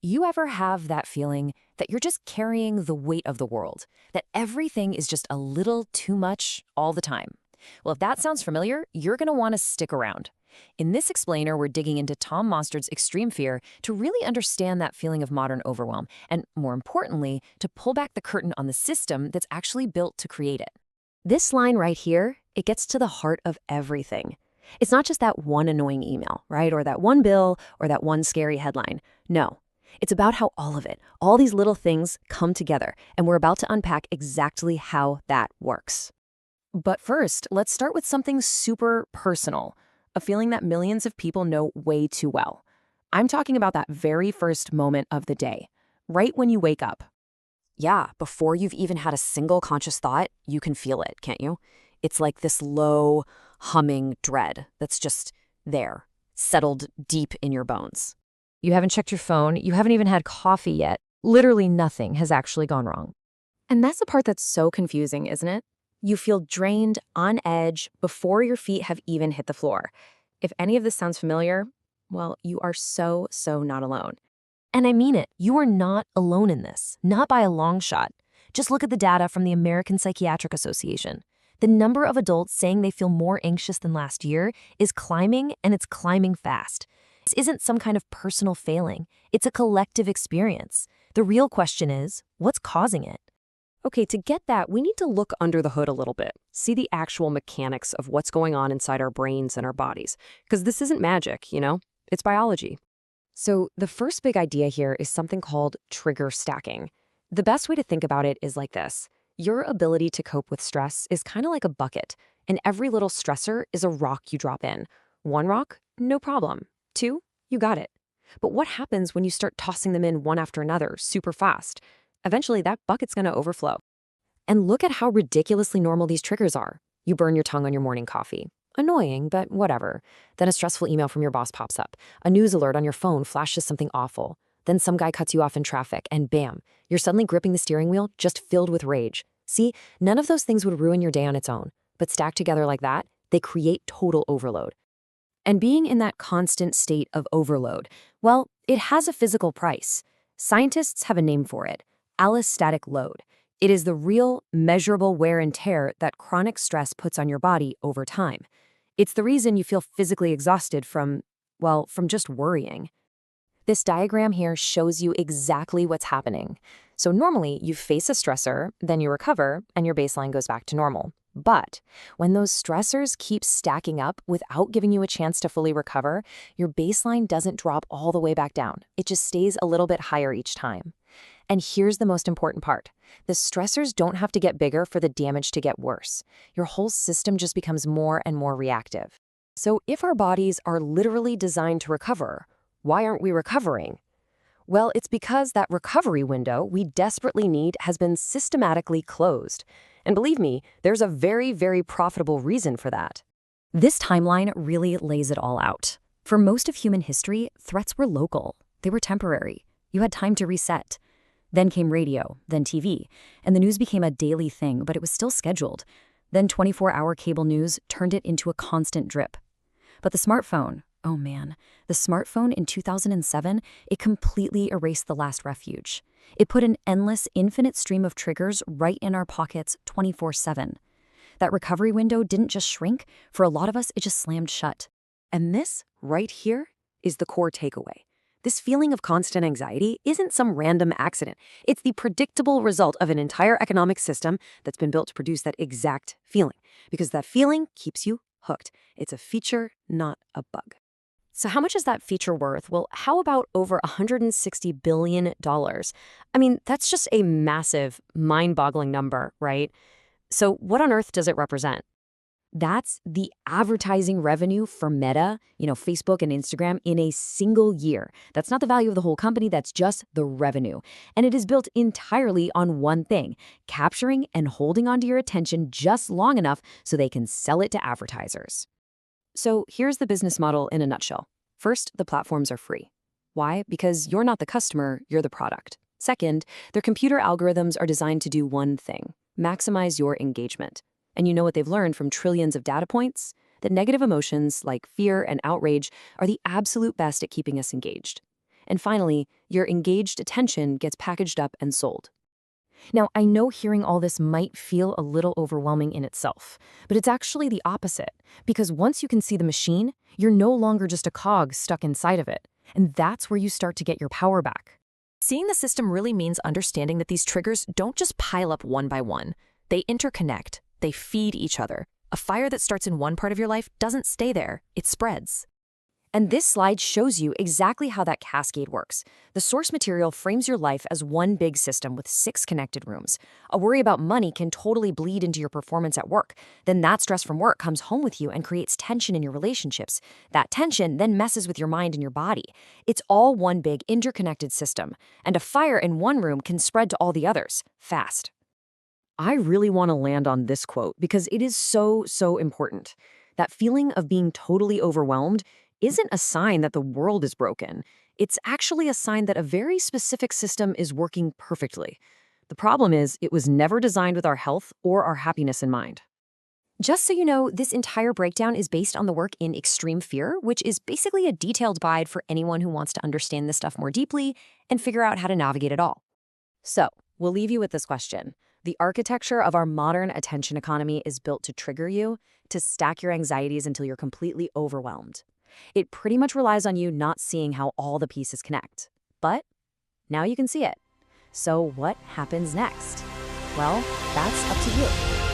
You ever have that feeling that you're just carrying the weight of the world, that everything is just a little too much all the time? Well, if that sounds familiar, you're going to want to stick around. In this explainer, we're digging into Tom Mostard's extreme fear to really understand that feeling of modern overwhelm, and more importantly, to pull back the curtain on the system that's actually built to create it. This line right here, it gets to the heart of everything. It's not just that one annoying email, right? Or that one bill, or that one scary headline. No. It's about how all of it, all these little things come together, and we're about to unpack exactly how that works. But first, let's start with something super personal, a feeling that millions of people know way too well. I'm talking about that very first moment of the day, right when you wake up. Yeah, before you've even had a single conscious thought, you can feel it, can't you? It's like this low, humming dread that's just there, settled deep in your bones. You haven't checked your phone, you haven't even had coffee yet. Literally nothing has actually gone wrong. And that's the part that's so confusing, isn't it? You feel drained, on edge, before your feet have even hit the floor. If any of this sounds familiar, well, you are so not alone. And I mean it, you are not alone in this, not by a long shot. Just look at the data from the American Psychiatric Association. The number of adults saying they feel more anxious than last year is climbing, and it's climbing fast. This isn't some kind of personal failing. It's a collective experience. The real question is, what's causing it? Okay, to get that, we need to look under the hood a little bit, see the actual mechanics of what's going on inside our brains and our bodies. Because this isn't magic, it's biology. So the first big idea here is something called trigger stacking. The best way to think about it is like this. Your ability to cope with stress is kind of like a bucket, and every little stressor is a rock you drop in. One rock, no problem. Two, you got it. But what happens when you start tossing them in one after another super fast? Eventually, that bucket's going to overflow. And look at how ridiculously normal these triggers are. You burn your tongue on your morning coffee. Annoying, but whatever. Then a stressful email from your boss pops up. A news alert on your phone flashes something awful. Then some guy cuts you off in traffic, and bam, you're suddenly gripping the steering wheel, just filled with rage. See, none of those things would ruin your day on its own. But stacked together like that, they create total overload. And being in that constant state of overload, well, it has a physical price. Scientists have a name for it, allostatic load. It is the real, measurable wear and tear that chronic stress puts on your body over time. It's the reason you feel physically exhausted from just worrying. This diagram here shows you exactly what's happening. So normally, you face a stressor, then you recover, and your baseline goes back to normal. But when those stressors keep stacking up without giving you a chance to fully recover, your baseline doesn't drop all the way back down. It just stays a little bit higher each time. And here's the most important part. The stressors don't have to get bigger for the damage to get worse. Your whole system just becomes more and more reactive. So if our bodies are literally designed to recover, why aren't we recovering? Well, it's because that recovery window we desperately need has been systematically closed. And believe me, there's a very profitable reason for that. This timeline really lays it all out. For most of human history, threats were local. They were temporary. You had time to reset. Then came radio, then TV, and the news became a daily thing, but it was still scheduled. Then 24-hour cable news turned it into a constant drip. But the smartphone, oh man, the smartphone in 2007, it completely erased the last refuge. It put an endless, infinite stream of triggers right in our pockets 24/7. That recovery window didn't just shrink. For a lot of us, it just slammed shut. And this, right here, is the core takeaway. This feeling of constant anxiety isn't some random accident. It's the predictable result of an entire economic system that's been built to produce that exact feeling. Because that feeling keeps you hooked. It's a feature, not a bug. So how much is that feature worth? Well, how about over $160 billion? I mean, that's just a massive, mind-boggling number, right? So what on earth does it represent? That's the advertising revenue for Meta, Facebook and Instagram in a single year. That's not the value of the whole company, that's just the revenue. And it is built entirely on one thing, capturing and holding onto your attention just long enough so they can sell it to advertisers. So here's the business model in a nutshell. First, the platforms are free. Why? Because you're not the customer, you're the product. Second, their computer algorithms are designed to do one thing, maximize your engagement. And you know what they've learned from trillions of data points? That negative emotions like fear and outrage are the absolute best at keeping us engaged. And finally, your engaged attention gets packaged up and sold. Now, I know hearing all this might feel a little overwhelming in itself, but it's actually the opposite, because once you can see the machine, you're no longer just a cog stuck inside of it, and that's where you start to get your power back. Seeing the system really means understanding that these triggers don't just pile up one by one. They interconnect, they feed each other. A fire that starts in one part of your life doesn't stay there, it spreads. And this slide shows you exactly how that cascade works. The source material frames your life as one big system with 6 connected rooms. A worry about money can totally bleed into your performance at work. Then that stress from work comes home with you and creates tension in your relationships. That tension then messes with your mind and your body. It's all one big interconnected system. And a fire in one room can spread to all the others, fast. I really want to land on this quote because it is so important. That feeling of being totally overwhelmed isn't a sign that the world is broken. It's actually a sign that a very specific system is working perfectly. The problem is, it was never designed with our health or our happiness in mind. Just so you know, this entire breakdown is based on the work in Extreme Fear, which is basically a detailed guide for anyone who wants to understand this stuff more deeply and figure out how to navigate it all. So, we'll leave you with this question. The architecture of our modern attention economy is built to trigger you, to stack your anxieties until you're completely overwhelmed. It pretty much relies on you not seeing how all the pieces connect. But now you can see it. So what happens next? Well, that's up to you.